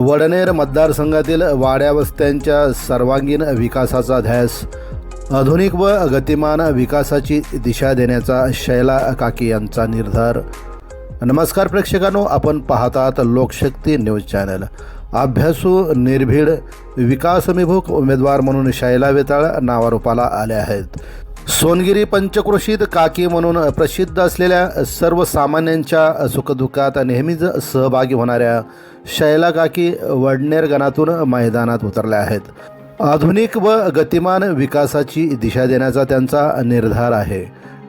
वडनेर मतदारसंघातील वाड्या वस्त्यांच्या सर्वांगीण विकासाचा ध्यास, आधुनिक व गतिमान विकासाची दिशा देण्याचा शैला काकी यांचा निर्धार। नमस्कार प्रेक्षकांनो, आपण पाहतात लोकशक्ती न्यूज चॅनल। अभ्यासू, निर्भीड, विकासभिमुख उमेदवार म्हणून शैला वेताळ नावारूपाला आले आहेत। सोनगिरी पंचक्रोशीत काकी म्हणून प्रसिद्ध असलेल्या सर्वसामान्यांच्या सुखदुःखात नेहमीच सहभागी होणाऱ्या शैला काकी वडनेर गणातून मैदानात उतरल्या आहेत। आधुनिक व गतिमान विकासाची दिशा देण्याचा त्यांचा निर्धार आहे।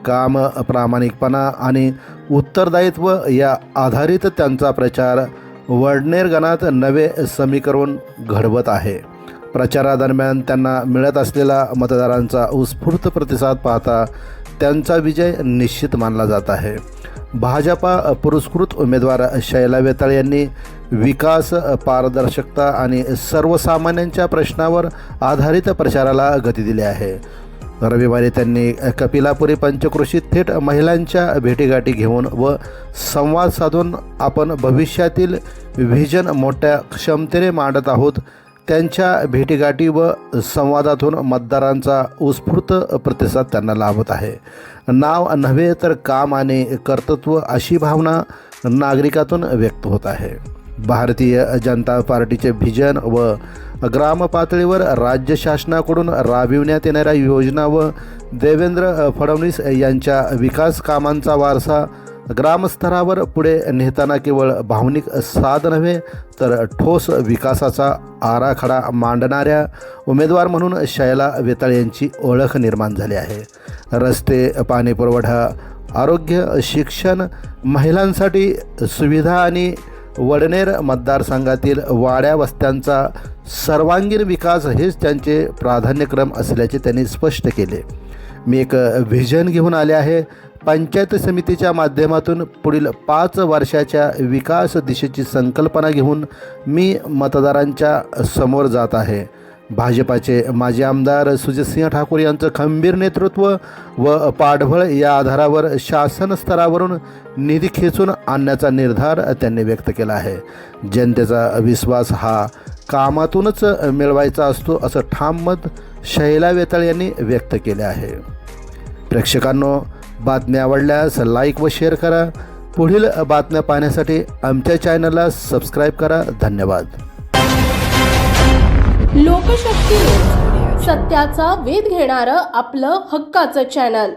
काम, प्रामाणिकपणा आणि उत्तरदायित्व या आधारित त्यांचा प्रचार वडनेर गणात नवे समीकरण घडवत आहे। प्रचारादरम्यान त्यांना मिळत असलेला मतदारांचा उत्स्फूर्त प्रतिसाद पाहता त्यांचा विजय निश्चित मानला जात आहे। भाजपा पुरस्कृत उमेदवार शैला वेताळ यांनी विकास, पारदर्शकता आणि सर्वसामान्यांच्या प्रश्नावर आधारित प्रचाराला गती दिली आहे। रविवारी त्यांनी कपिलापुरी पंचक्रोशीत थेट महिलांच्या भेटीगाठी घेऊन व संवाद साधून आपण भविष्यातील व्हिजन मोठ्या क्षमतेने मांडत आहोत, त्यांच्या भेटीगाठी व संवादातून मतदारांचा उत्स्फूर्त प्रतिसाद त्यांना लाभत आहे। नाव नव्हे तर काम आणि कर्तृत्व अशी भावना नागरिकातून व्यक्त होत आहे। भारतीय जनता पार्टीचे व्हिजन व ग्राम पातळीवर राज्य शासनाकडून राबविण्यात येणाऱ्या योजना व देवेंद्र फडणवीस यांच्या विकास कामांचा वारसा ग्रामस्तरावर पुढे नेताना केवळ भावनिक साध नव्हे तर ठोस विकासाचा आराखडा मांडणाऱ्या उमेदवार म्हणून शैला वेताळ यांची ओळख निर्माण झाली आहे। रस्ते, पाणीपुरवठा, आरोग्य, शिक्षण, महिलांसाठी सुविधा आणि वडनेर मतदारसंघातील वाड्या वस्त्यांचा सर्वांगीण विकास हेच त्यांचे प्राधान्यक्रम असल्याचे त्यांनी स्पष्ट केले। मी एक व्हिजन घेऊन आले आहे। पंचायत समितीच्या माध्यमातून पुढील 5 वर्षाच्या विकास दिशेची संकल्पना घेऊन मी मतदारांच्या समोर जात आहे। भाजपाचे माजी आमदार सुजितसिंह ठाकूर यांचं खंबीर नेतृत्व व पाठबळ या आधारावर शासन स्तरावरून निधी खेचून आणण्याचा निर्धार त्यांनी व्यक्त केला आहे। जनतेचा विश्वास हा कामातूनच मिळवायचा असतो, असं ठाम मत शैला वेताळ यांनी व्यक्त केले आहे। प्रेक्षकांनो, बातम्या आवडल्यास लाईक व शेअर करा। पुढील बातम्या पाहण्यासाठी आमच्या चॅनलला सबस्क्राईब करा। धन्यवाद। लोकशक्ती न्यूज, सत्याचा वेध घेणारं आपलं हक्काचं चॅनल।